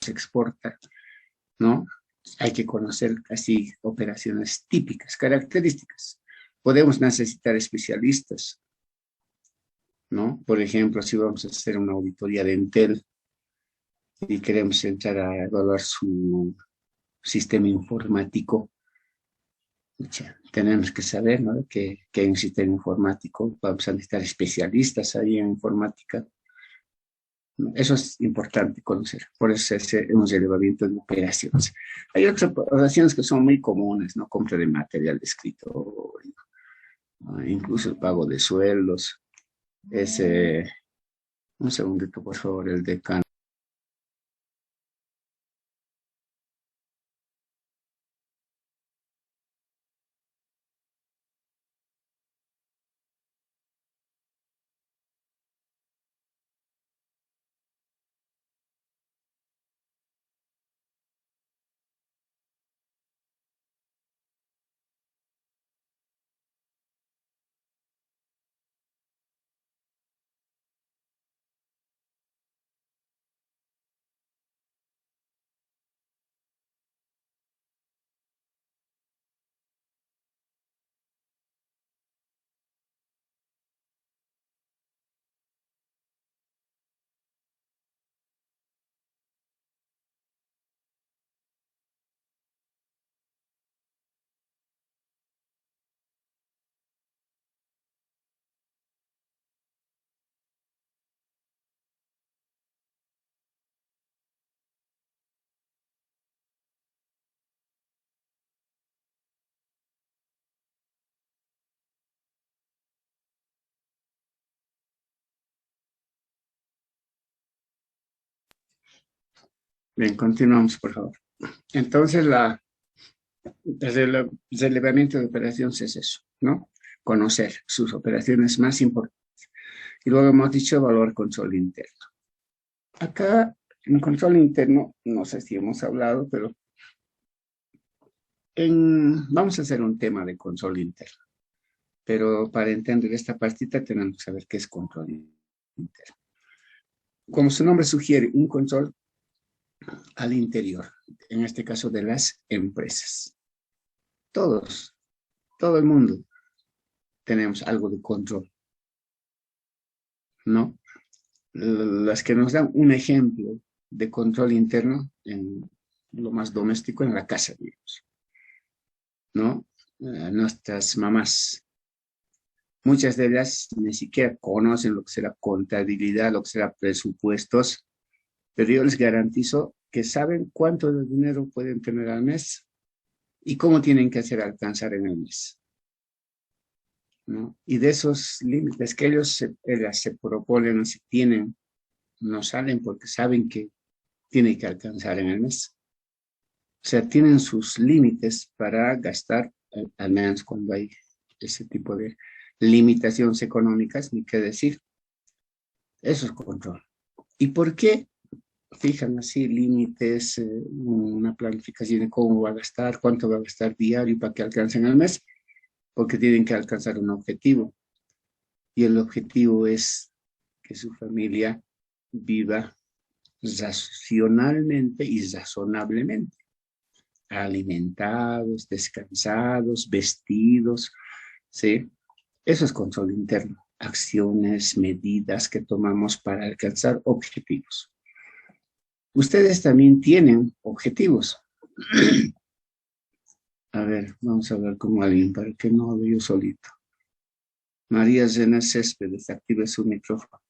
se exporta, ¿no? Hay que conocer así operaciones típicas, características. Podemos necesitar especialistas, ¿no? Por ejemplo, si vamos a hacer una auditoría de Entel y queremos entrar a evaluar su sistema informático, tenemos que saber, ¿no? Que hay un sistema informático, vamos a necesitar especialistas ahí en informática. ¿No? Eso es importante conocer, por eso hemos relevamiento de operaciones. Hay otras operaciones que son muy comunes, ¿no? Compra de material de escritorio, ¿no? Incluso el pago de sueldos. Un segundito, por favor, el decano. Bien, continuamos, por favor. Entonces, el relevamiento de operaciones es eso, ¿no? Conocer sus operaciones más importantes. Y luego hemos dicho valor control interno. Acá, en control interno, no sé si hemos hablado, pero vamos a hacer un tema de control interno. Pero para entender esta partita tenemos que saber qué es control interno. Como su nombre sugiere, un control al interior, en este caso de las empresas. Todos, todo el mundo tenemos algo de control, ¿no? Las que nos dan un ejemplo de control interno en lo más doméstico en la casa, digamos, ¿no? Nuestras mamás, muchas de ellas ni siquiera conocen lo que será contabilidad, lo que será presupuestos, pero yo les garantizo que saben cuánto de dinero pueden tener al mes y cómo tienen que hacer alcanzar en el mes, ¿no? Y de esos límites que ellas se proponen, si tienen, no salen porque saben que tienen que alcanzar en el mes. O sea, tienen sus límites para gastar, al menos cuando hay ese tipo de limitaciones económicas, ni qué decir. Eso es control. ¿Y por qué fijan así límites, una planificación de cómo va a gastar, cuánto va a gastar diario para que alcancen el mes? Porque tienen que alcanzar un objetivo. Y el objetivo es que su familia viva racionalmente y razonablemente. Alimentados, descansados, vestidos, ¿sí? Eso es control interno. Acciones, medidas que tomamos para alcanzar objetivos. Ustedes también tienen objetivos. A ver, vamos a hablar con alguien para que no hable yo solito. María Zena Céspedes, active su micrófono.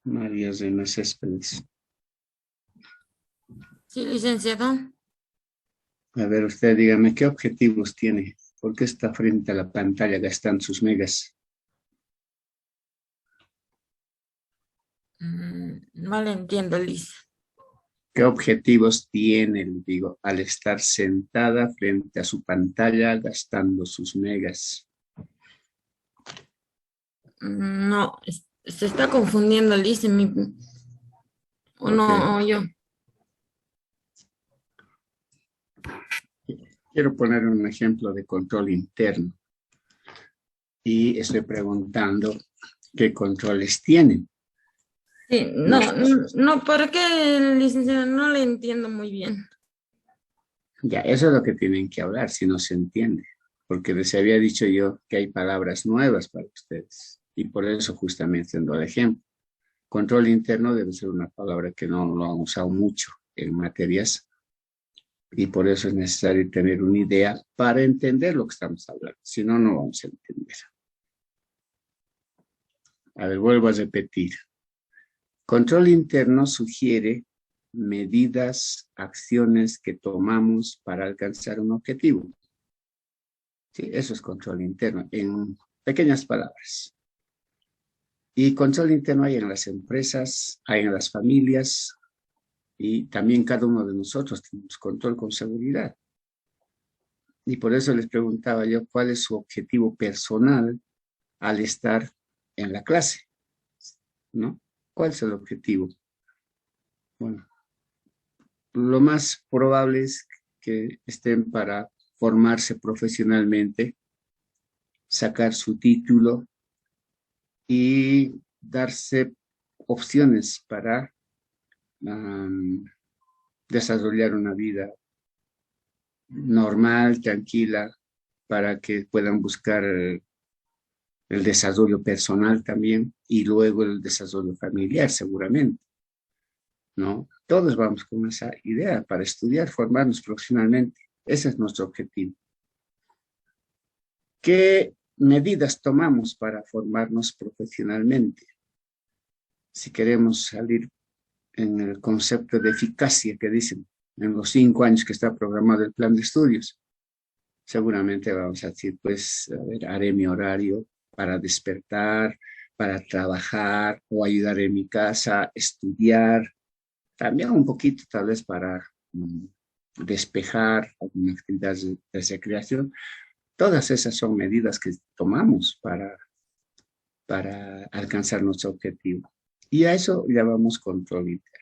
María Zena Céspedes. Sí, licenciado. A ver, usted dígame, ¿qué objetivos tiene? ¿Por qué está frente a la pantalla gastando sus megas? No le entiendo, Liz. ¿Qué objetivos tiene, digo, al estar sentada frente a su pantalla gastando sus megas? No, se está confundiendo, Liz. O Ok. no, o yo. Quiero poner un ejemplo de control interno y estoy preguntando qué controles tienen. Sí, no, no, ¿para qué, licenciada? No le entiendo muy bien. Ya, eso es lo que tienen que hablar, si no se entiende. Porque les había dicho yo que hay palabras nuevas para ustedes. Y por eso justamente siendo el ejemplo. Control interno debe ser una palabra que no lo han usado mucho en materias y por eso es necesario tener una idea para entender lo que estamos hablando. Si no, no vamos a entender. A ver, vuelvo a repetir. Control interno sugiere medidas, acciones que tomamos para alcanzar un objetivo. Sí, eso es control interno, en pequeñas palabras. Y control interno hay en las empresas, hay en las familias y también cada uno de nosotros tenemos control con seguridad. Y por eso les preguntaba yo cuál es su objetivo personal al estar en la clase, ¿no? ¿Cuál es el objetivo? Bueno, lo más probable es que estén para formarse profesionalmente, sacar su título y darse opciones para desarrollar una vida normal, tranquila, para que puedan buscar el desarrollo personal también y luego el desarrollo familiar seguramente, ¿no? Todos vamos con esa idea para estudiar, formarnos profesionalmente. Ese es nuestro objetivo. ¿Qué medidas tomamos para formarnos profesionalmente? Si queremos salir en el concepto de eficacia que dicen en los 5 años que está programado el plan de estudios, seguramente vamos a decir, pues, a ver, haré mi horario para despertar, para trabajar o ayudar en mi casa, estudiar, también un poquito tal vez para despejar alguna actividad de recreación. Todas esas son medidas que tomamos para alcanzar nuestro objetivo. Y a eso llamamos control interno.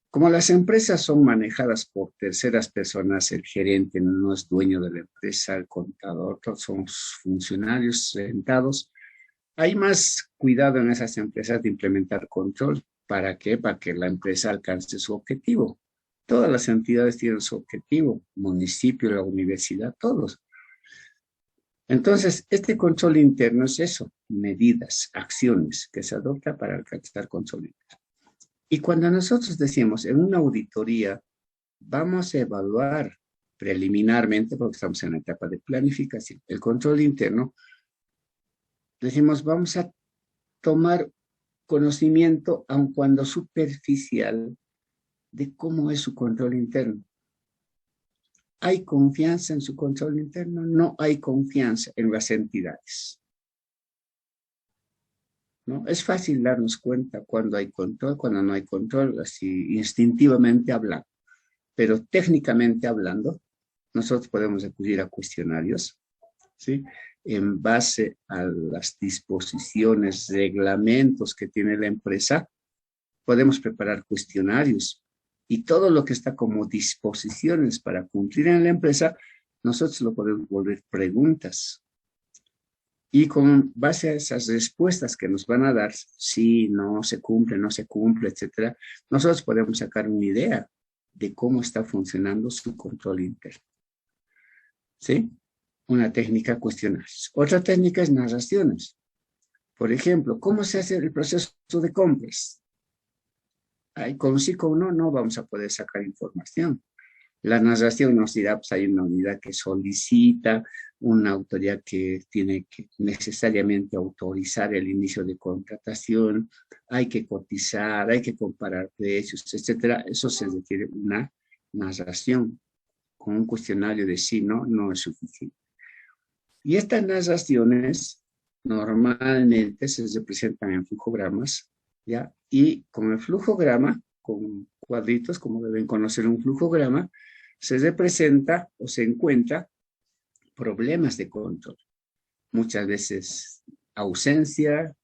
Como las empresas son manejadas por terceras personas, el gerente no es dueño de la empresa, el contador, todos son funcionarios sentados. Hay más cuidado en esas empresas de implementar control. ¿Para qué? Para que la empresa alcance su objetivo. Todas las entidades tienen su objetivo, municipio, la universidad, todos. Entonces, este control interno es eso, medidas, acciones que se adopta para alcanzar control interno. Y cuando nosotros decimos en una auditoría, vamos a evaluar preliminarmente, porque estamos en la etapa de planificación, el control interno, decimos, vamos a tomar conocimiento, aun cuando superficial, de cómo es su control interno. ¿Hay confianza en su control interno? No hay confianza en las entidades, ¿no? Es fácil darnos cuenta cuando hay control, cuando no hay control, así instintivamente hablando. Pero técnicamente hablando, nosotros podemos acudir a cuestionarios, ¿sí? En base a las disposiciones, reglamentos que tiene la empresa, podemos preparar cuestionarios y todo lo que está como disposiciones para cumplir en la empresa, nosotros lo podemos volver preguntas. Y con base a esas respuestas que nos van a dar, sí, no se cumple, no se cumple, etcétera, nosotros podemos sacar una idea de cómo está funcionando su control interno. ¿Sí? Una técnica cuestionarios. Otra técnica es narraciones. Por ejemplo, ¿cómo se hace el proceso de compras? Ahí, con sí, con no vamos a poder sacar información. La narración nos dirá, pues hay una unidad que solicita, una autoridad que tiene que necesariamente autorizar el inicio de contratación, hay que cotizar, hay que comparar precios, etcétera. Eso se requiere una narración. Con un cuestionario de sí, no es suficiente. Y estas narraciones normalmente se representan en flujogramas, ¿ya? Y con el flujograma, con cuadritos, como deben conocer un flujograma, se representa o se encuentra problemas de control. Muchas veces ausencia,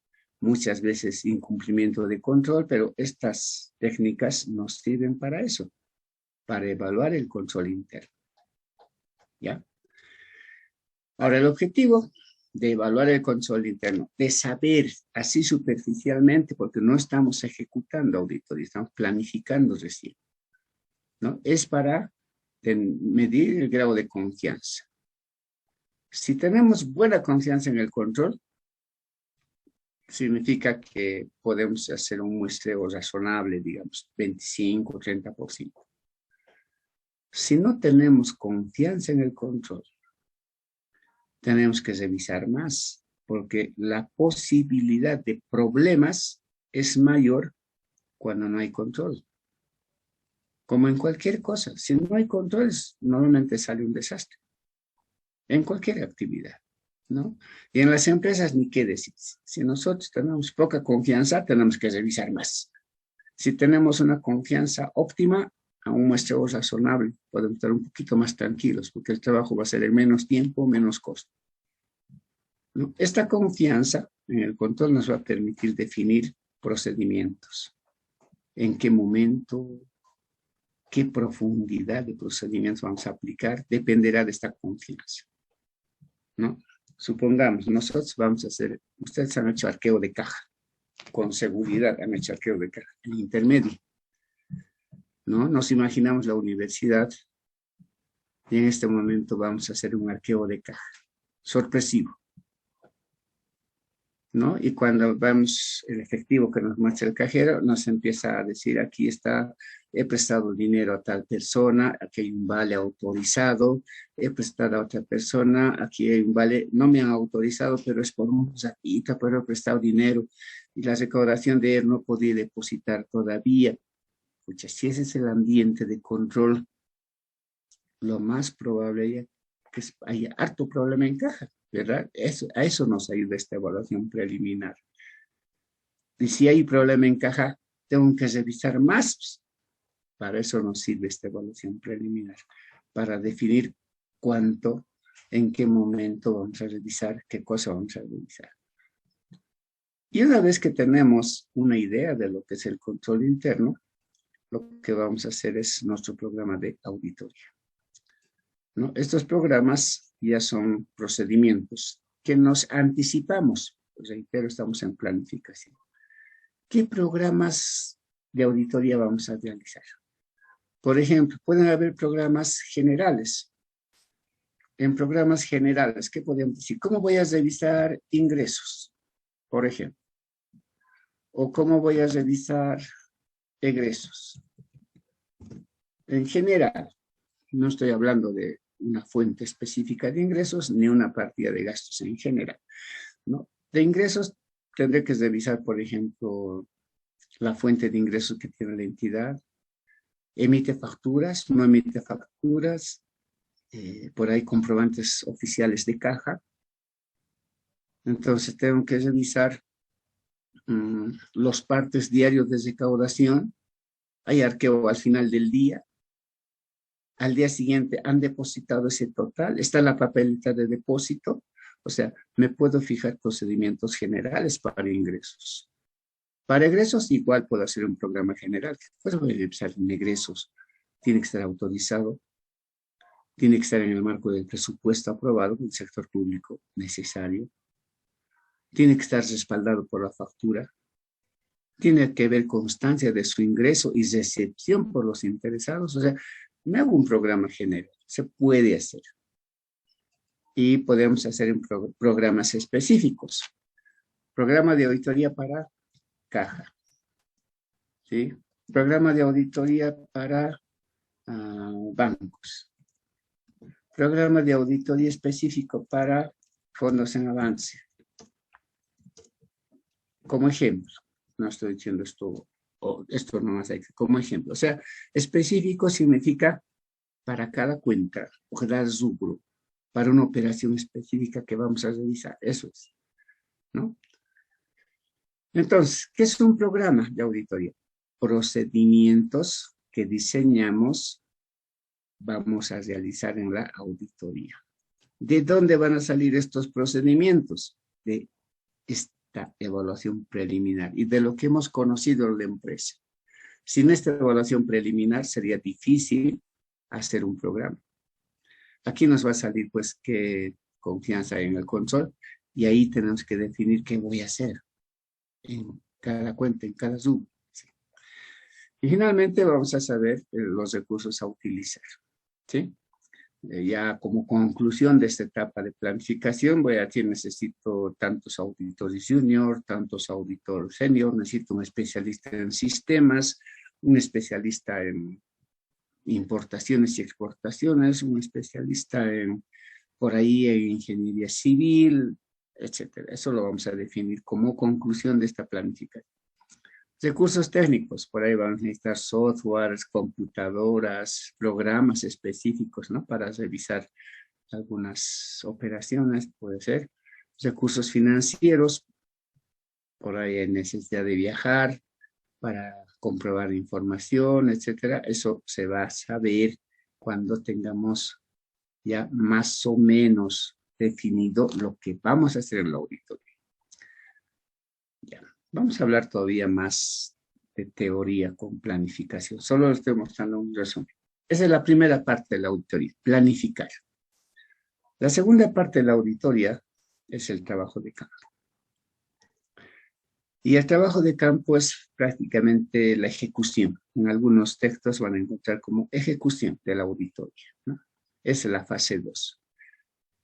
muchas veces incumplimiento de control, pero estas técnicas nos sirven para eso, para evaluar el control interno, ¿ya? Ahora, el objetivo de evaluar el control interno, de saber así superficialmente, porque no estamos ejecutando auditoría, estamos planificando recién, ¿no? Es para medir el grado de confianza. Si tenemos buena confianza en el control, significa que podemos hacer un muestreo razonable, digamos, 25 o 30%. Si no tenemos confianza en el control, tenemos que revisar más, porque la posibilidad de problemas es mayor cuando no hay control. Como en cualquier cosa, si no hay controles, normalmente sale un desastre. En cualquier actividad, ¿no? Y en las empresas, ni qué decir. Si nosotros tenemos poca confianza, tenemos que revisar más. Si tenemos una confianza óptima, a un muestreo razonable, podemos estar un poquito más tranquilos, porque el trabajo va a ser en menos tiempo, menos costo, ¿no? Esta confianza en el control nos va a permitir definir procedimientos. En qué momento, qué profundidad de procedimientos vamos a aplicar, dependerá de esta confianza, ¿no? Supongamos, nosotros vamos a hacer, ustedes han hecho arqueo de caja, con seguridad han hecho arqueo de caja, en intermedio, ¿no? Nos imaginamos la universidad y en este momento vamos a hacer un arqueo de caja, sorpresivo, ¿no? Y cuando vemos el efectivo que nos muestra el cajero, nos empieza a decir, aquí está, he prestado dinero a tal persona, aquí hay un vale autorizado, he prestado a otra persona, aquí hay un vale, no me han autorizado, pero es por un ratito, pero he prestado dinero, y la recaudación de él no podía depositar todavía. Pucha, si ese es el ambiente de control, lo más probable es que haya harto problema en caja, ¿verdad? A eso nos ayuda esta evaluación preliminar. Y si hay problema en caja, tengo que revisar más. Para eso nos sirve esta evaluación preliminar, para definir cuánto, en qué momento vamos a revisar, qué cosa vamos a revisar. Y una vez que tenemos una idea de lo que es el control interno, lo que vamos a hacer es nuestro programa de auditoría, ¿no? Estos programas ya son procedimientos que nos anticipamos. Reitero, estamos en planificación. ¿Qué programas de auditoría vamos a realizar? Por ejemplo, pueden haber programas generales. En programas generales, ¿qué podemos decir? ¿Cómo voy a revisar ingresos, por ejemplo? ¿O cómo voy a revisar egresos? En general, no estoy hablando de una fuente específica de ingresos ni una partida de gastos en general, ¿no? De ingresos tendré que revisar, por ejemplo, la fuente de ingresos que tiene la entidad, emite facturas, no emite facturas, por ahí comprobantes oficiales de caja. Entonces tengo que revisar los partes diarios de recaudación, hay arqueo al final del día, al día siguiente han depositado ese total, está la papeleta de depósito, o sea, me puedo fijar procedimientos generales para ingresos. Para egresos igual puedo hacer un programa general, pues voy a revisar en egresos, tiene que estar autorizado, tiene que estar en el marco del presupuesto aprobado del sector público necesario, tiene que estar respaldado por la factura, tiene que haber constancia de su ingreso y recepción por los interesados. O sea, me hago un programa general, se puede hacer. Y podemos hacer en programas específicos. Programa de auditoría para caja, ¿sí? Programa de auditoría para bancos. Programa de auditoría específico para fondos en avance. Como ejemplo, no estoy diciendo esto, esto nomás hay como ejemplo. O sea, específico significa para cada cuenta o cada rubro, para una operación específica que vamos a revisar. Eso es, ¿no? Entonces, ¿qué es un programa de auditoría? Procedimientos que diseñamos, vamos a realizar en la auditoría. ¿De dónde van a salir estos procedimientos? De esta evaluación preliminar y de lo que hemos conocido en la empresa. Sin esta evaluación preliminar sería difícil hacer un programa. Aquí nos va a salir pues qué confianza hay en el control Y ahí tenemos que definir qué voy a hacer en cada cuenta, en cada sub. ¿Sí? Y finalmente vamos a saber los recursos a utilizar. ¿Sí? Ya como conclusión de esta etapa de planificación, voy a decir, necesito tantos auditores junior, tantos auditores senior, necesito un especialista en sistemas, un especialista en importaciones y exportaciones, un especialista en, por ahí, en ingeniería civil, etcétera. Eso lo vamos a definir como conclusión de esta planificación. Recursos técnicos, por ahí vamos a necesitar softwares, computadoras, programas específicos, ¿no? Para revisar algunas operaciones, puede ser. Recursos financieros, por ahí hay necesidad de viajar para comprobar información, etcétera. Eso se va a saber cuando tengamos ya más o menos definido lo que vamos a hacer en la auditoría. Ya. Vamos a hablar todavía más de teoría con planificación. Solo les estoy mostrando un resumen. Esa es la primera parte de la auditoría, planificar. La segunda parte de la auditoría es el trabajo de campo. Y el trabajo de campo es prácticamente la ejecución. En algunos textos van a encontrar como ejecución de la auditoría, ¿no? Esa es la fase 2.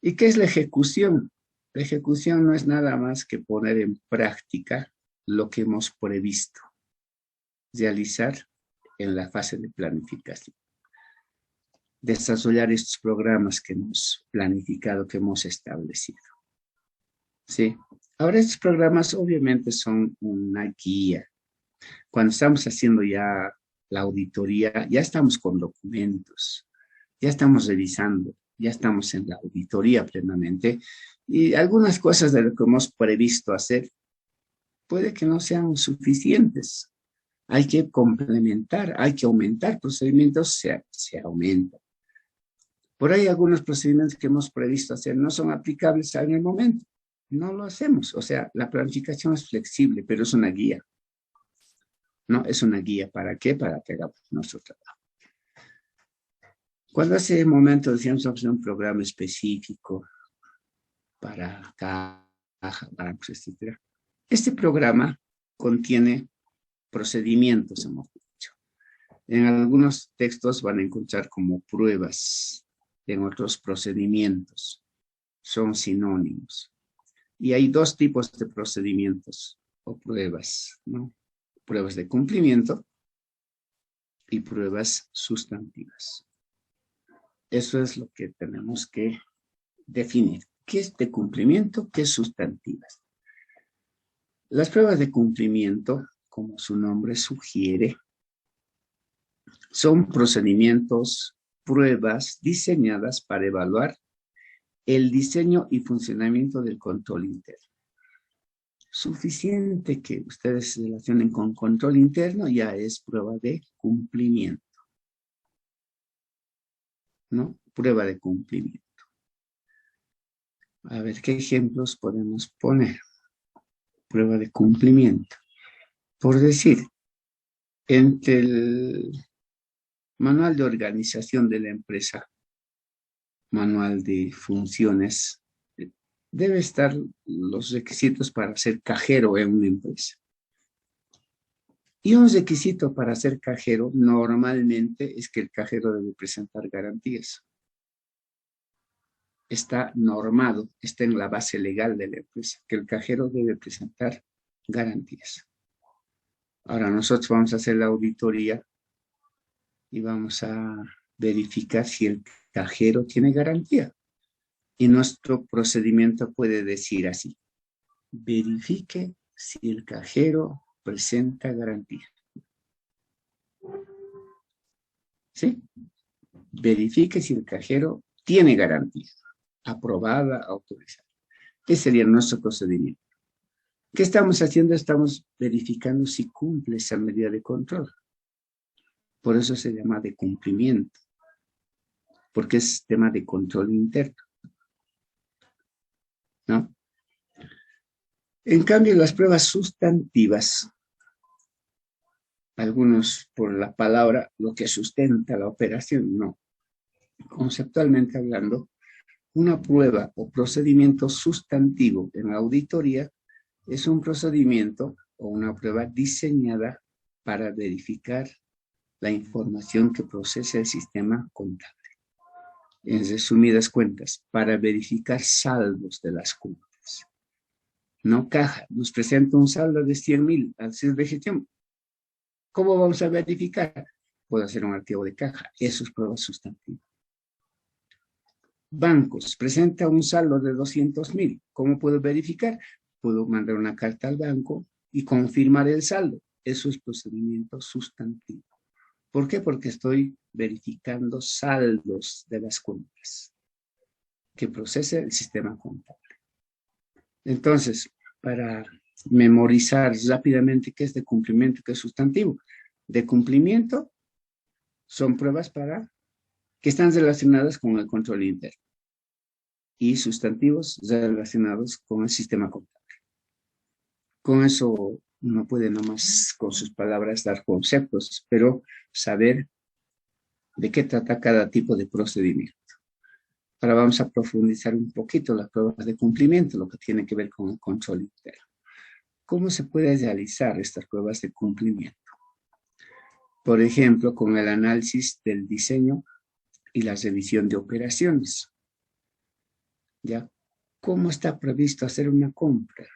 ¿Y qué es la ejecución? La ejecución no es nada más que poner en práctica lo que hemos previsto realizar en la fase de planificación. Desarrollar estos programas que hemos planificado, que hemos establecido. ¿Sí? Ahora, estos programas obviamente son una guía. Cuando estamos haciendo ya la auditoría, ya estamos con documentos, ya estamos revisando, ya estamos en la auditoría plenamente, y algunas cosas de lo que hemos previsto hacer puede que no sean suficientes. Hay que complementar, hay que aumentar procedimientos, se aumenta. Por ahí algunos procedimientos que hemos previsto hacer no son aplicables en el momento. No lo hacemos. O sea, la planificación es flexible, pero es una guía. ¿No? Es una guía. ¿Para qué? Para que hagamos nuestro trabajo. Cuando hace un momento decíamos vamos a hacer un programa específico para caja, bancos, etc. Este programa contiene procedimientos, hemos dicho. En algunos textos van a encontrar como pruebas, en otros procedimientos. Son sinónimos. Y hay dos tipos de procedimientos o pruebas, ¿no? Pruebas de cumplimiento y pruebas sustantivas. Eso es lo que tenemos que definir. ¿Qué es de cumplimiento? ¿Qué es sustantivas? Las pruebas de cumplimiento, como su nombre sugiere, son procedimientos, pruebas diseñadas para evaluar el diseño y funcionamiento del control interno. Suficiente que ustedes se relacionen con control interno, ya es prueba de cumplimiento, ¿no? Prueba de cumplimiento. A ver, ¿qué ejemplos podemos poner? Prueba de cumplimiento. Por decir, entre el manual de organización de la empresa, manual de funciones, debe estar los requisitos para ser cajero en una empresa. Y un requisito para ser cajero normalmente es que el cajero debe presentar garantías. Está normado, está en la base legal de la empresa, que el cajero debe presentar garantías. Ahora nosotros vamos a hacer la auditoría y vamos a verificar si el cajero tiene garantía. Y nuestro procedimiento puede decir así: verifique si el cajero presenta garantía. ¿Sí? Verifique si el cajero tiene garantía. Aprobada, autorizada. Ese sería nuestro procedimiento. ¿Qué estamos haciendo? Estamos verificando si cumple esa medida de control. Por eso se llama de cumplimiento, porque es tema de control interno, ¿no? En cambio, las pruebas sustantivas, algunos por la palabra, lo que sustenta la operación, no. Conceptualmente hablando, Una prueba o procedimiento sustantivo en la auditoría es un procedimiento o una prueba diseñada para verificar la información que procesa el sistema contable. En resumidas cuentas, para verificar saldos de las cuentas. No caja, nos presenta un saldo de 100.000 al cierre de gestión. ¿Cómo vamos a verificar? Puedo hacer un archivo de caja, eso es prueba sustantiva. Bancos, presenta un saldo de 200.000. ¿Cómo puedo verificar? Puedo mandar una carta al banco y confirmar el saldo. Eso es procedimiento sustantivo. ¿Por qué? Porque estoy verificando saldos de las cuentas que procesa el sistema contable. Entonces, para memorizar rápidamente qué es de cumplimiento y qué es sustantivo. De cumplimiento son pruebas que están relacionadas con el control interno y sustantivos relacionados con el sistema contable. Con eso no puede nomás con sus palabras dar conceptos, pero saber de qué trata cada tipo de procedimiento. Ahora vamos a profundizar un poquito las pruebas de cumplimiento, lo que tiene que ver con el control interno. ¿Cómo se puede realizar estas pruebas de cumplimiento? Por ejemplo, con el análisis del diseño y la revisión de operaciones. ¿Ya? ¿Cómo está previsto hacer una compra?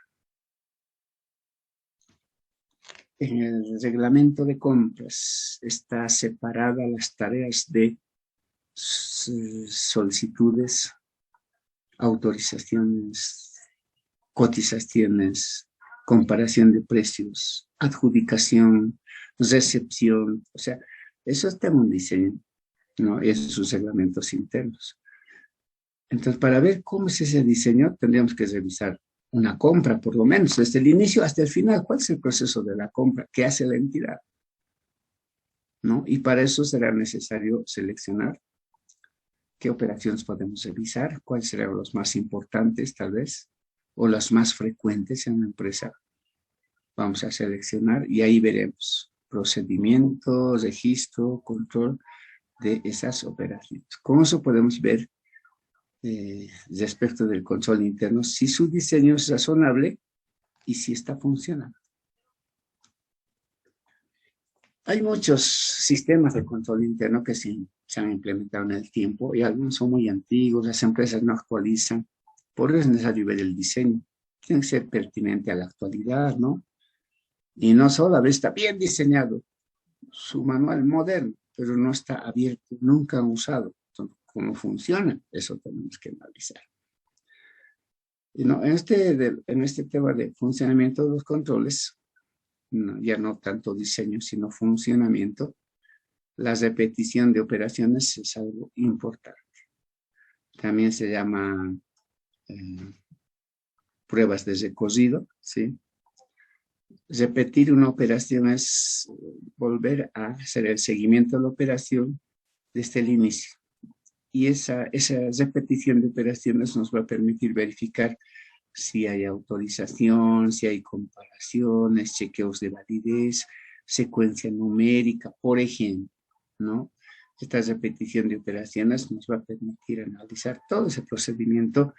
En el reglamento de compras está separada las tareas de solicitudes, autorizaciones, cotizaciones, comparación de precios, adjudicación, recepción. O sea, eso está en un diseño, ¿no? Esos son reglamentos internos. Entonces, para ver cómo es ese diseño, tendríamos que revisar una compra, por lo menos, desde el inicio hasta el final. ¿Cuál es el proceso de la compra? ¿Qué hace la entidad? ¿No? Y para eso será necesario seleccionar qué operaciones podemos revisar, cuáles serán los más importantes, tal vez, o las más frecuentes en la empresa. Vamos a seleccionar y ahí veremos procedimiento, registro, control de esas operaciones. Con eso podemos ver respecto del control interno, si su diseño es razonable y si está funcionando. Hay muchos sistemas de control interno que se han implementado en el tiempo y algunos son muy antiguos, las empresas no actualizan. Por eso es necesario ver el diseño. Tiene que ser pertinente a la actualidad, ¿no? Y no solo a ver, está bien diseñado, su manual moderno, pero no está abierto, nunca han usado. Entonces, ¿cómo funciona? Eso tenemos que analizar. Y no, en este tema de funcionamiento de los controles, ya no tanto diseño, sino funcionamiento, la repetición de operaciones es algo importante. También se llama pruebas de recorrido, ¿sí? Repetir una operación es volver a hacer el seguimiento de la operación desde el inicio. Y esa repetición de operaciones nos va a permitir verificar si hay autorización, si hay comparaciones, chequeos de validez, secuencia numérica, por ejemplo, ¿no? Esta repetición de operaciones nos va a permitir analizar todo ese procedimiento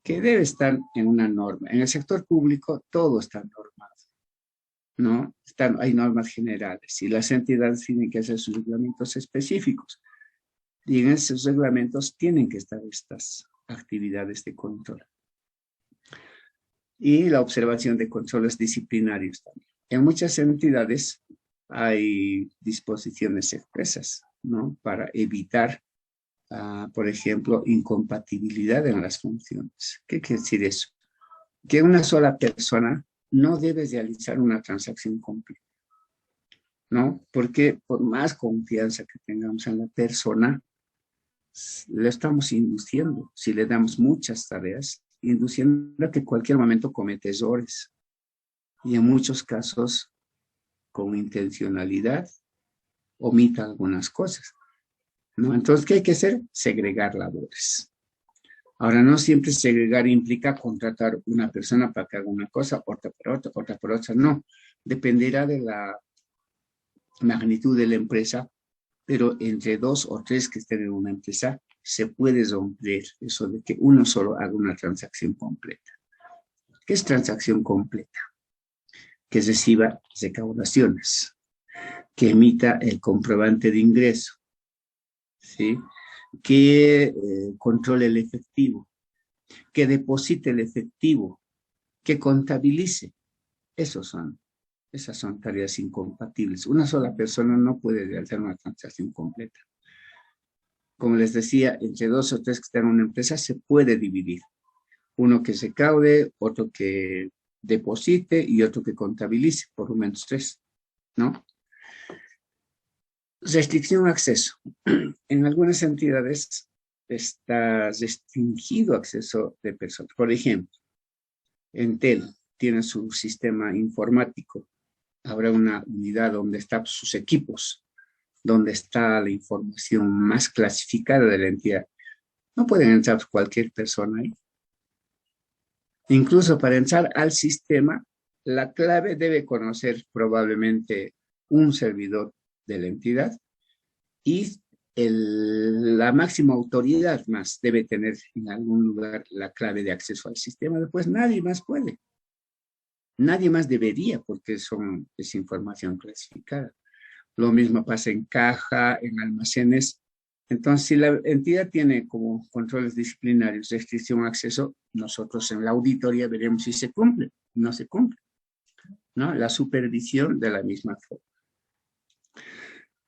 que debe estar en una norma. En el sector público todo está normado, ¿no? Hay normas generales y las entidades tienen que hacer sus reglamentos específicos. Y en esos reglamentos tienen que estar estas actividades de control. Y la observación de controles disciplinarios también. En muchas entidades hay disposiciones expresas, ¿no? Para evitar, por ejemplo, incompatibilidad en las funciones. ¿Qué quiere decir eso? Que una sola persona no debe realizar una transacción completa, ¿no? Porque por más confianza que tengamos en la persona, le estamos induciendo, si le damos muchas tareas, induciendo a que en cualquier momento comete errores. Y en muchos casos, con intencionalidad, omita algunas cosas, ¿no? Entonces, ¿qué hay que hacer? Segregar labores. Ahora, no siempre segregar implica contratar una persona para que haga una cosa, otra por otra, no. Dependerá de la magnitud de la empresa, pero entre dos o tres que estén en una empresa se puede romper eso de que uno solo haga una transacción completa. ¿Qué es transacción completa? Que reciba recaudaciones, que emita el comprobante de ingreso, ¿sí? Que controle el efectivo, que deposite el efectivo, que contabilice. Esas son tareas incompatibles. Una sola persona no puede realizar una transacción completa. Como les decía, entre dos o tres que están en una empresa se puede dividir. Uno que recaude, otro que deposite y otro que contabilice, por lo menos tres, ¿no? Restricción a acceso. En algunas entidades está restringido acceso de personas. Por ejemplo, Entel tiene su sistema informático. Habrá una unidad donde están sus equipos, donde está la información más clasificada de la entidad. No pueden entrar cualquier persona ahí. Incluso para entrar al sistema, la clave debe conocer probablemente un servidor de la entidad y la máxima autoridad más debe tener en algún lugar la clave de acceso al sistema. Después nadie más puede. Nadie más debería porque es información clasificada. Lo mismo pasa en caja, en almacenes. Entonces, si la entidad tiene como controles disciplinarios, restricción a acceso, nosotros en la auditoría veremos si se cumple, no se cumple, ¿no? La supervisión de la misma forma.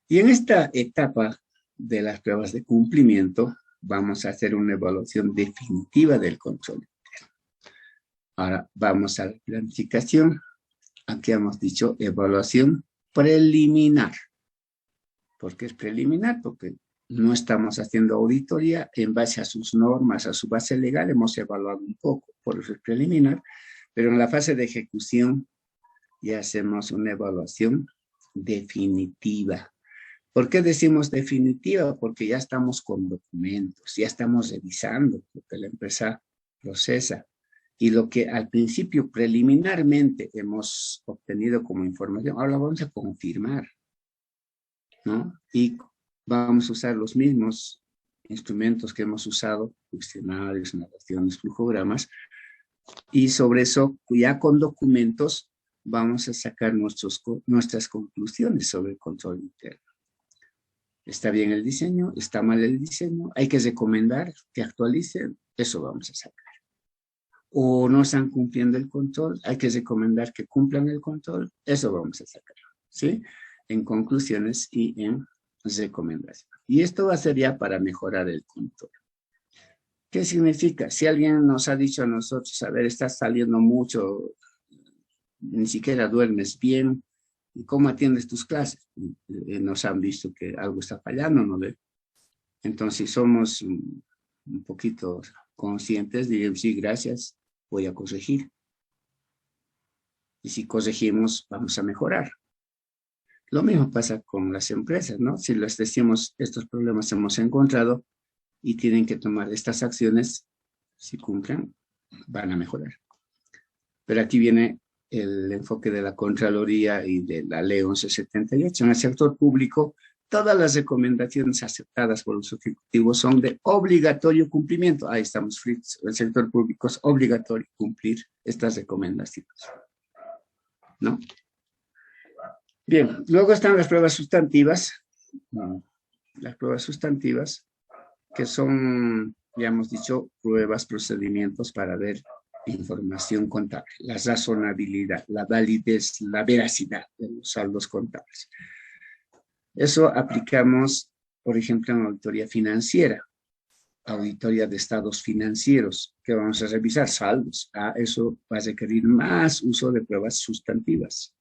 Y en esta etapa de las pruebas de cumplimiento, vamos a hacer una evaluación definitiva del control interno. Ahora vamos a la planificación. Aquí hemos dicho evaluación preliminar. ¿Por qué es preliminar? Porque no estamos haciendo auditoría en base a sus normas, a su base legal, hemos evaluado un poco, por eso es preliminar, pero en la fase de ejecución ya hacemos una evaluación definitiva. ¿Por qué decimos definitiva? Porque ya estamos con documentos, ya estamos revisando lo que la empresa procesa. Y lo que al principio preliminarmente hemos obtenido como información, ahora vamos a confirmar, ¿no? Y vamos a usar los mismos instrumentos que hemos usado, cuestionarios, narraciones, flujogramas, y sobre eso, ya con documentos, vamos a sacar nuestras conclusiones sobre el control interno. ¿Está bien el diseño? ¿Está mal el diseño? ¿Hay que recomendar que actualicen? Eso vamos a sacar. ¿O no están cumpliendo el control? ¿Hay que recomendar que cumplan el control? Eso vamos a sacar, ¿sí? En conclusiones y en recomendaciones. Y esto va a ser ya para mejorar el control. ¿Qué significa? Si alguien nos ha dicho a nosotros, a ver, estás saliendo mucho, ni siquiera duermes bien, ¿cómo atiendes tus clases? Nos han visto que algo está fallando, ¿no ve? Entonces, somos un poquito conscientes, digamos, sí, gracias, voy a corregir. Y si corregimos, vamos a mejorar. Lo mismo pasa con las empresas, ¿no? Si les decimos, estos problemas hemos encontrado y tienen que tomar estas acciones, si cumplen, van a mejorar. Pero aquí viene el enfoque de la Contraloría y de la Ley 1178. En el sector público, todas las recomendaciones aceptadas por los ejecutivos son de obligatorio cumplimiento. Ahí estamos fritos. El sector público es obligatorio cumplir estas recomendaciones, ¿no? Bien, luego están las pruebas sustantivas. Las pruebas sustantivas, que son, ya hemos dicho, pruebas, procedimientos para ver información contable, la razonabilidad, la validez, la veracidad de los saldos contables. Eso aplicamos, por ejemplo, en auditoría financiera, auditoría de estados financieros, que vamos a revisar saldos. Eso va a requerir más uso de pruebas sustantivas,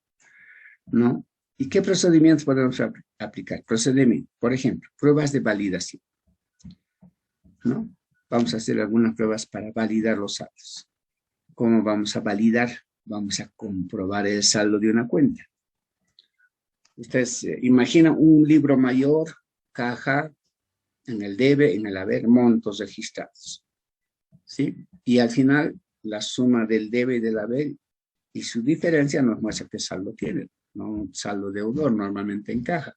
¿no? ¿Y qué procedimientos podemos aplicar? Procedimiento, por ejemplo, pruebas de validación, ¿no? Vamos a hacer algunas pruebas para validar los saldos. ¿Cómo vamos a validar? Vamos a comprobar el saldo de una cuenta. Ustedes imaginan un libro mayor, caja, en el debe, en el haber, montos registrados, ¿sí? Y al final, la suma del debe y del haber y su diferencia nos muestra qué saldo tiene, ¿no? Un saldo deudor normalmente en caja.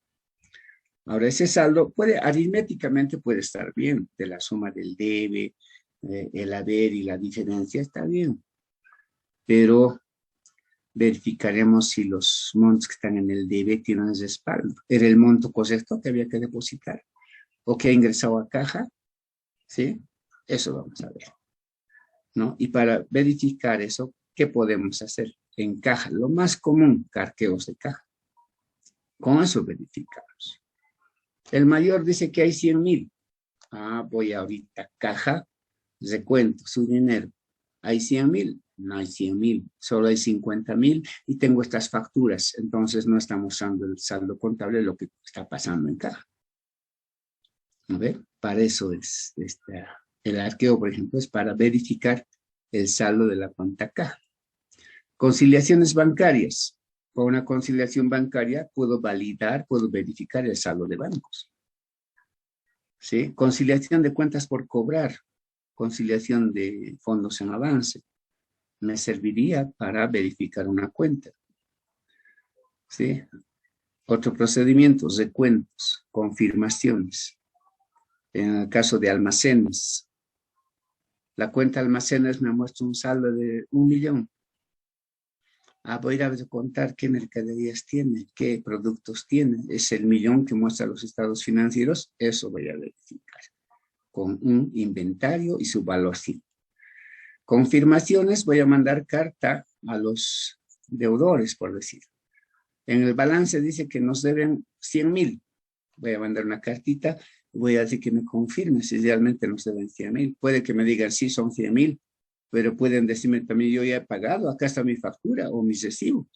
Ahora, ese saldo puede, aritméticamente puede estar bien, de la suma del debe, el haber y la diferencia está bien, pero verificaremos si los montos que están en el debe tienen respaldo. ¿Era el monto correcto que había que depositar o que ha ingresado a caja? ¿Sí? Eso vamos a ver, ¿no? Y para verificar eso, ¿qué podemos hacer? En caja, lo más común, carqueos de caja. Con eso verificamos. El mayor dice que hay 100,000. Ah, voy ahorita, caja, recuento su dinero. ¿Hay 100,000? No hay 100,000, solo hay 50,000 y tengo estas facturas. Entonces no estamos usando el saldo contable, lo que está pasando en caja. A ver, para eso es el arqueo, por ejemplo, es para verificar el saldo de la cuenta caja. Conciliaciones bancarias. Con una conciliación bancaria puedo validar, puedo verificar el saldo de bancos. ¿Sí? Conciliación de cuentas por cobrar, conciliación de fondos en avance. Me serviría para verificar una cuenta. ¿Sí? Otro procedimiento, recuentos, confirmaciones. En el caso de almacenes, la cuenta almacenes me muestra un saldo de 1,000,000. Ah, voy a ir a contar qué mercaderías tiene, qué productos tiene. Es el 1,000,000 que muestra los estados financieros. Eso voy a verificar con un inventario y su evaluación. Confirmaciones, voy a mandar carta a los deudores, por decir. En el balance dice que nos deben 100,000. Voy a mandar una cartita y voy a decir que me confirme si realmente nos deben 100,000. Puede que me digan sí, son 100,000, pero pueden decirme también yo ya he pagado, acá está mi factura o mi recibo.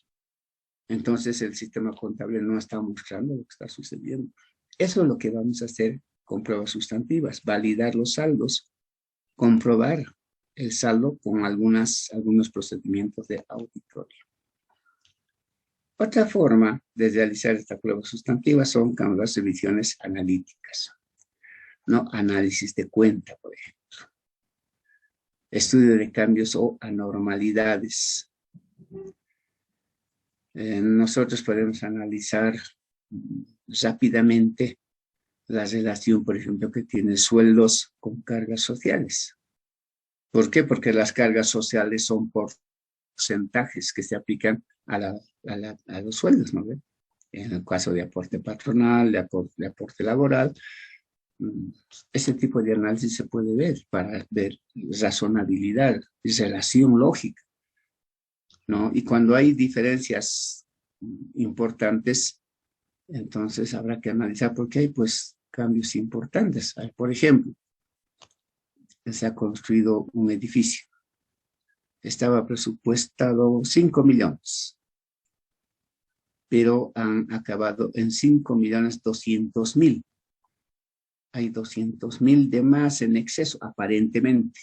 Entonces el sistema contable no está mostrando lo que está sucediendo. Eso es lo que vamos a hacer con pruebas sustantivas, validar los saldos, comprobar el saldo con algunos procedimientos de auditoría. Otra forma de realizar esta prueba sustantiva son las revisiones analíticas, ¿no? Análisis de cuenta, por ejemplo. Estudio de cambios o anormalidades. Nosotros podemos analizar rápidamente la relación, por ejemplo, que tiene sueldos con cargas sociales. ¿Por qué? Porque las cargas sociales son porcentajes que se aplican a los sueldos, ¿no? En el caso de aporte patronal, de aporte laboral, ese tipo de análisis se puede ver para ver razonabilidad y relación lógica, ¿no? Y cuando hay diferencias importantes, entonces habrá que analizar porque hay pues cambios importantes. Por ejemplo, se ha construido un edificio. Estaba presupuestado 5,000,000, pero han acabado en 5,200,000. Hay 200,000 de más en exceso, aparentemente.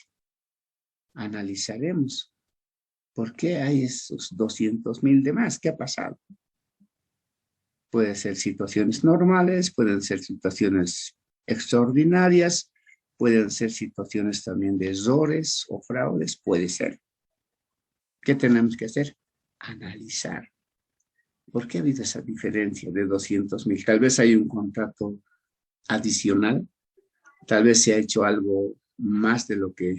Analizaremos por qué hay esos 200,000 de más. ¿Qué ha pasado? Pueden ser situaciones normales, pueden ser situaciones extraordinarias, pueden ser situaciones también de errores o fraudes, puede ser. ¿Qué tenemos que hacer? Analizar. ¿Por qué ha habido esa diferencia de 200,000? Tal vez hay un contrato adicional, tal vez se ha hecho algo más de lo que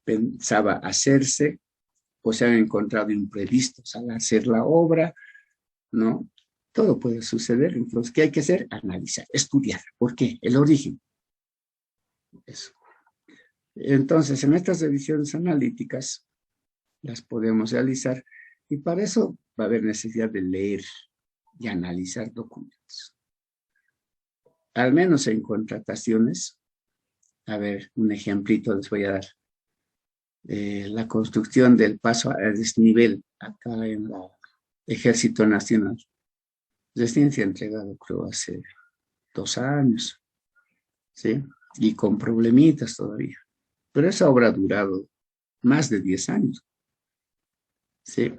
pensaba hacerse, o se han encontrado imprevistos al hacer la obra, ¿no? Todo puede suceder. Entonces, ¿qué hay que hacer? Analizar, estudiar. ¿Por qué? El origen. Eso. Entonces, en estas revisiones analíticas las podemos realizar y para eso va a haber necesidad de leer y analizar documentos. Al menos en contrataciones, a ver, un ejemplito les voy a dar. La construcción del paso a desnivel acá en el Ejército Nacional. Recién se ha entregado, creo, hace 2 años, ¿sí? Y con problemitas todavía. Pero esa obra ha durado más de 10 años, ¿sí?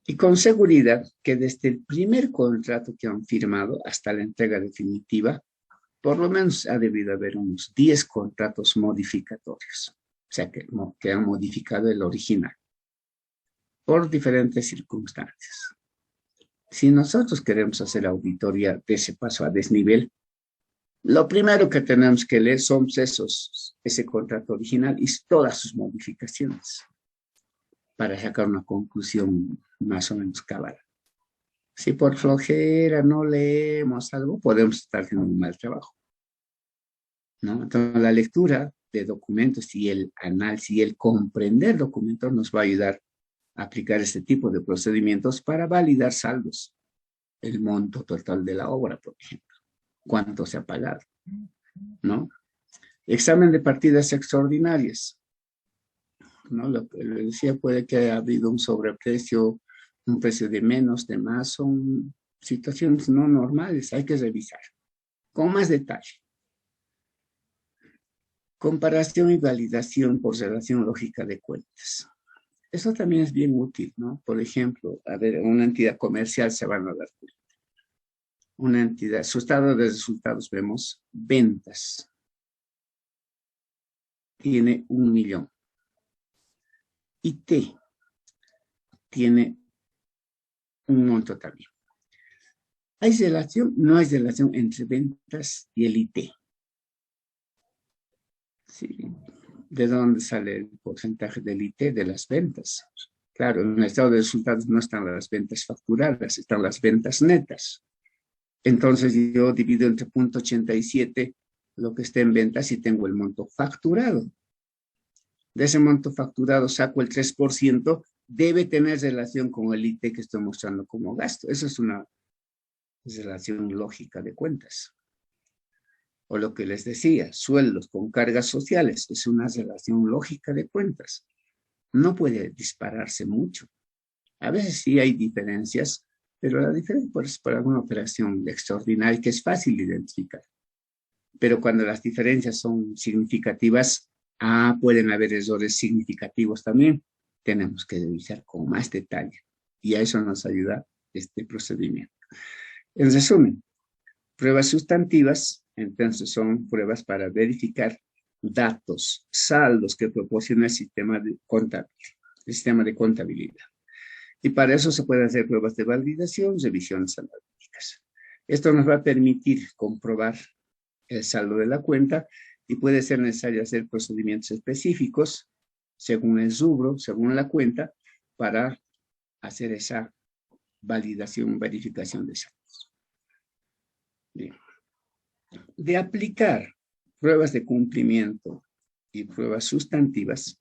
Y con seguridad que desde el primer contrato que han firmado hasta la entrega definitiva, por lo menos ha debido haber unos 10 contratos modificatorios, o sea, que han modificado el original por diferentes circunstancias. Si nosotros queremos hacer auditoría de ese paso a desnivel, lo primero que tenemos que leer son ese contrato original y todas sus modificaciones para sacar una conclusión más o menos cabal. Si por flojera no leemos algo, podemos estar haciendo un mal trabajo, ¿no? Entonces, la lectura de documentos y el análisis y el comprender documentos nos va a ayudar a aplicar este tipo de procedimientos para validar saldos, el monto total de la obra, por ejemplo, cuánto se ha pagado, ¿no? Examen de partidas extraordinarias, ¿no? Lo que le decía, puede que haya habido un sobreprecio, un precio de menos, de más, son situaciones no normales, hay que revisar con más detalle. Comparación y validación por relación lógica de cuentas. Eso también es bien útil, ¿no? Por ejemplo, a ver, una entidad comercial se van a dar cuenta. Una entidad, su estado de resultados vemos ventas. Tiene 1 millón. IT tiene un monto también. ¿Hay relación? No hay relación entre ventas y el IT. Sí. ¿De dónde sale el porcentaje del IT de las ventas? Claro, en el estado de resultados no están las ventas facturadas, están las ventas netas. Entonces yo divido entre 0.87 lo que esté en ventas y tengo el monto facturado. De ese monto facturado saco el 3%, debe tener relación con el IT que estoy mostrando como gasto. Eso es una relación lógica de cuentas. O lo que les decía, sueldos con cargas sociales, es una relación lógica de cuentas. No puede dispararse mucho. A veces sí hay diferencias, pero la diferencia es por alguna operación extraordinaria que es fácil de identificar. Pero cuando las diferencias son significativas, pueden haber errores significativos también. Tenemos que revisar con más detalle y a eso nos ayuda este procedimiento. En resumen, pruebas sustantivas, entonces son pruebas para verificar datos, saldos que proporciona el sistema de contabilidad. Y para eso se pueden hacer pruebas de validación, revisiones analíticas. Esto nos va a permitir comprobar el saldo de la cuenta y puede ser necesario hacer procedimientos específicos según el rubro, según la cuenta, para hacer esa validación, verificación de saldos. Bien. De aplicar pruebas de cumplimiento y pruebas sustantivas,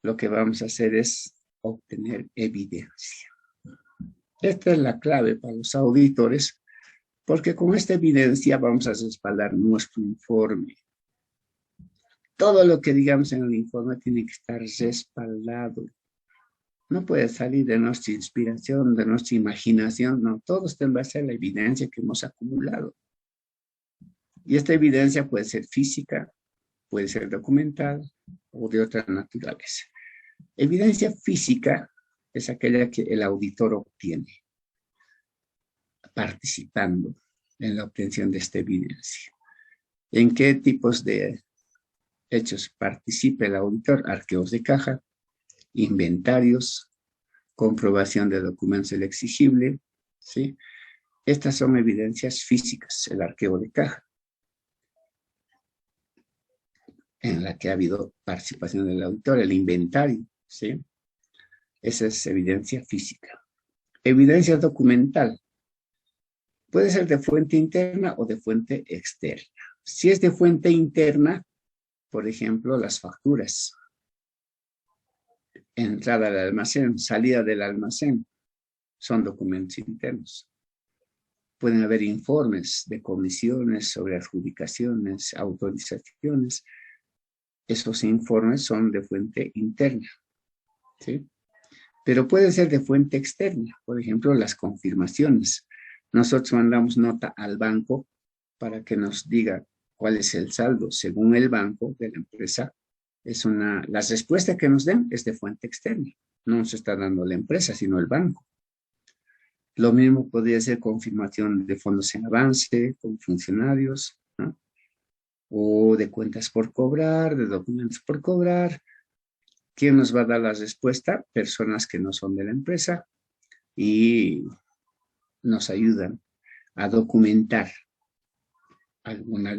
lo que vamos a hacer es obtener evidencia. Esta es la clave para los auditores, porque con esta evidencia vamos a respaldar nuestro informe. Todo lo que digamos en el informe tiene que estar respaldado. No puede salir de nuestra inspiración, de nuestra imaginación, no. Todo está en base a la evidencia que hemos acumulado. Y esta evidencia puede ser física, puede ser documental o de otra naturaleza. Evidencia física es aquella que el auditor obtiene participando en la obtención de esta evidencia. ¿En qué tipos de hechos participa el auditor? Arqueos de caja, inventarios, comprobación de documentos del exigible, ¿sí? Estas son evidencias físicas, el arqueo de caja, en la que ha habido participación del auditor, el inventario, ¿sí? Esa es evidencia física. Evidencia documental. Puede ser de fuente interna o de fuente externa. Si es de fuente interna, por ejemplo, las facturas. Entrada al almacén, salida del almacén, son documentos internos. Pueden haber informes de comisiones sobre adjudicaciones, autorizaciones. Esos informes son de fuente interna, ¿sí? Pero puede ser de fuente externa, por ejemplo, las confirmaciones. Nosotros mandamos nota al banco para que nos diga cuál es el saldo según el banco de la empresa. La respuesta que nos den es de fuente externa. No nos está dando la empresa, sino el banco. Lo mismo podría ser confirmación de fondos en avance, con funcionarios, ¿no? O de cuentas por cobrar, de documentos por cobrar. ¿Quién nos va a dar la respuesta? Personas que no son de la empresa y nos ayudan a documentar alguna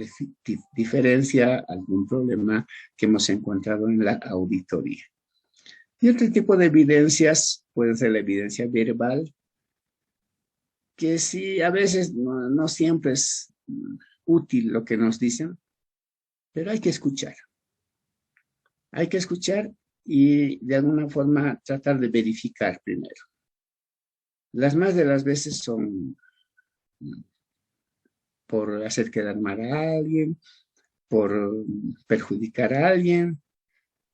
diferencia, algún problema que hemos encontrado en la auditoría. Y otro tipo de evidencias puede ser la evidencia verbal, que sí, a veces no siempre es útil lo que nos dicen, pero hay que escuchar. Hay que escuchar y de alguna forma tratar de verificar primero. Las más de las veces son por hacer quedar mal a alguien, por perjudicar a alguien,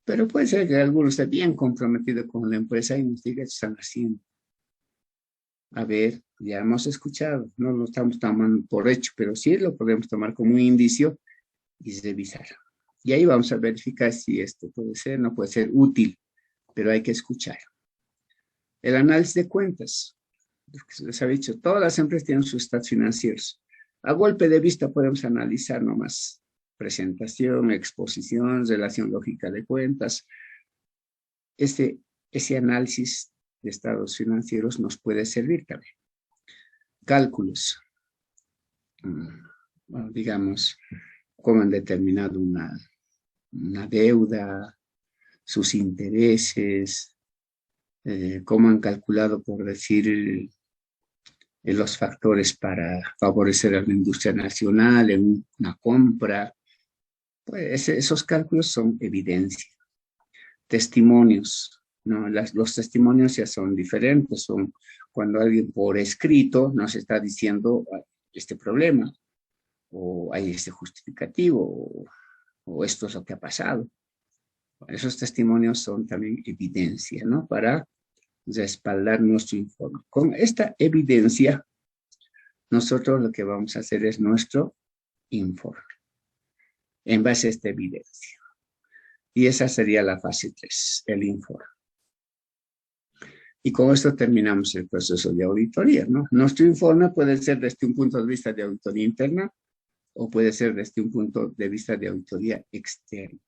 pero puede ser que alguno esté bien comprometido con la empresa y nos diga qué están haciendo. A ver, ya hemos escuchado, no lo estamos tomando por hecho, pero sí lo podemos tomar como un indicio y revisar. Y ahí vamos a verificar si esto puede ser, no puede ser útil, pero hay que escuchar. El análisis de cuentas. Les había dicho, todas las empresas tienen sus estados financieros. A golpe de vista podemos analizar nomás presentación, exposición, relación lógica de cuentas. Ese análisis de estados financieros nos puede servir también. Cálculos. Bueno, digamos, cómo han determinado una deuda, sus intereses, cómo han calculado, por decir, los factores para favorecer a la industria nacional en una compra. Pues esos cálculos son evidencia. Testimonios, ¿no? Los testimonios ya son diferentes, son cuando alguien por escrito nos está diciendo este problema, o hay este justificativo, o esto es lo que ha pasado. Esos testimonios son también evidencia, ¿no? Para respaldar nuestro informe. Con esta evidencia, nosotros lo que vamos a hacer es nuestro informe, en base a esta evidencia. Y esa sería la fase 3, el informe. Y con esto terminamos el proceso de auditoría, ¿no? Nuestro informe puede ser desde un punto de vista de auditoría interna o puede ser desde un punto de vista de auditoría externa.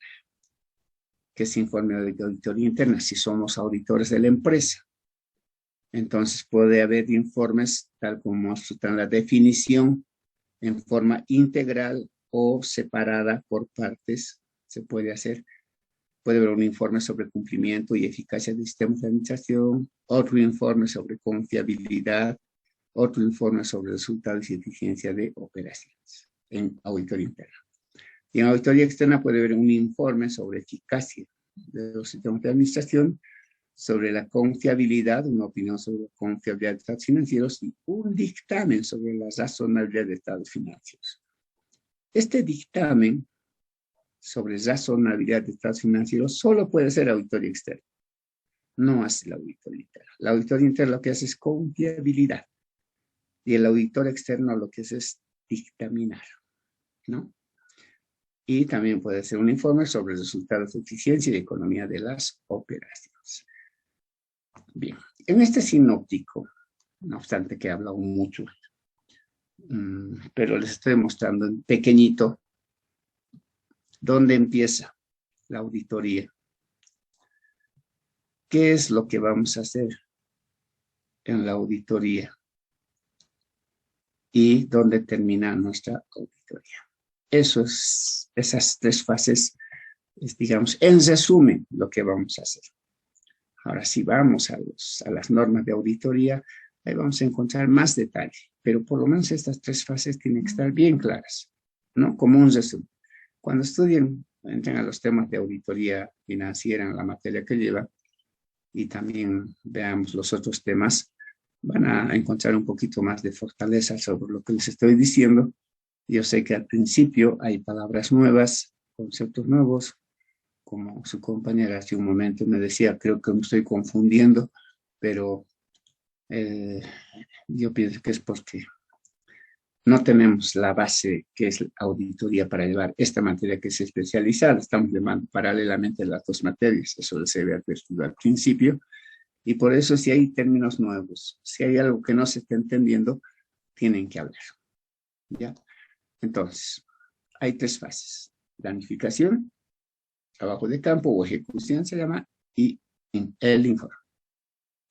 ¿Qué es informe de auditoría interna? Si somos auditores de la empresa. Entonces puede haber informes, tal como está en la definición, en forma integral o separada por partes. Se puede hacer. Puede haber un informe sobre cumplimiento y eficacia de sistemas de administración, otro informe sobre confiabilidad, otro informe sobre resultados y eficiencia de operaciones en auditoría interna. Y en auditoría externa puede haber un informe sobre eficacia de los sistemas de administración, sobre la confiabilidad, una opinión sobre la confiabilidad de estados financieros y un dictamen sobre la razonabilidad de estados financieros. Este dictamen sobre razonabilidad de estados financieros solo puede ser auditoría externa. No hace la auditoría interna. La auditoría interna lo que hace es confiabilidad y el auditor externo lo que hace es dictaminar, ¿no? Y también puede ser un informe sobre resultados de eficiencia y de economía de las operaciones. Bien, en este sinóptico, no obstante que he hablado mucho, pero les estoy mostrando en pequeñito dónde empieza la auditoría. ¿Qué es lo que vamos a hacer en la auditoría? Y dónde termina nuestra auditoría. Esas 3 fases, digamos, en resumen, lo que vamos a hacer. Ahora, si vamos a las normas de auditoría, ahí vamos a encontrar más detalle, pero por lo menos estas 3 fases tienen que estar bien claras, ¿no? Como un resumen. Cuando estudien, entren a los temas de auditoría financiera en la materia que llevan y también veamos los otros temas, van a encontrar un poquito más de fortaleza sobre lo que les estoy diciendo. Yo sé que al principio hay palabras nuevas, conceptos nuevos, como su compañera hace un momento me decía, creo que me estoy confundiendo, pero yo pienso que es porque no tenemos la base que es la auditoría para llevar esta materia que es especializada. Estamos llevando paralelamente las 2 materias, eso se había advertido al principio. Y por eso si hay términos nuevos, si hay algo que no se está entendiendo, tienen que hablar. ¿Ya? Entonces, hay 3 fases. Planificación, trabajo de campo o ejecución se llama, y el informe.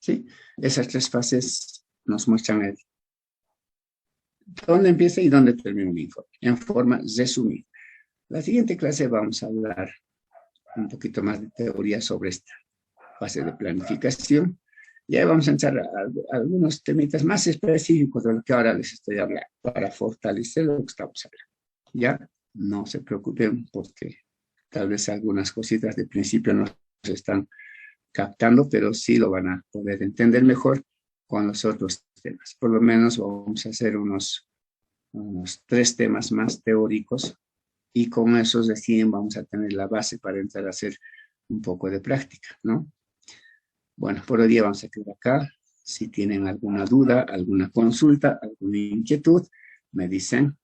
¿sí? Esas tres fases nos muestran dónde empieza y dónde termina un informe, en forma resumida. La siguiente clase vamos a hablar un poquito más de teoría sobre esta fase de planificación. Y ahí vamos a entrar a algunos temitas más específicos de lo que ahora les estoy hablando para fortalecer lo que estamos hablando. Ya, no se preocupen porque tal vez algunas cositas de principio no se están captando, pero sí lo van a poder entender mejor con los otros temas. Por lo menos vamos a hacer unos 3 temas más teóricos y con esos recién vamos a tener la base para entrar a hacer un poco de práctica, ¿no? Bueno, por hoy día vamos a quedar acá. Si tienen alguna duda, alguna consulta, alguna inquietud, me dicen.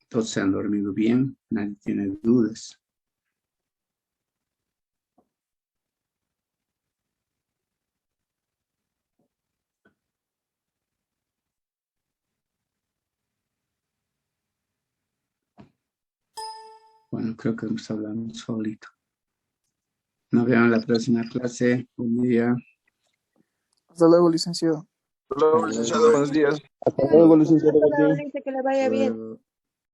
Todos se han dormido bien, nadie tiene dudas. Bueno, creo que hemos hablado solito. Nos vemos en la próxima clase. Buen día. Hasta luego, licenciado. Hola, licenciado, buenos días. Hasta luego, licenciado Hasta luego, Martín. Lince, que le vaya bien. Luego.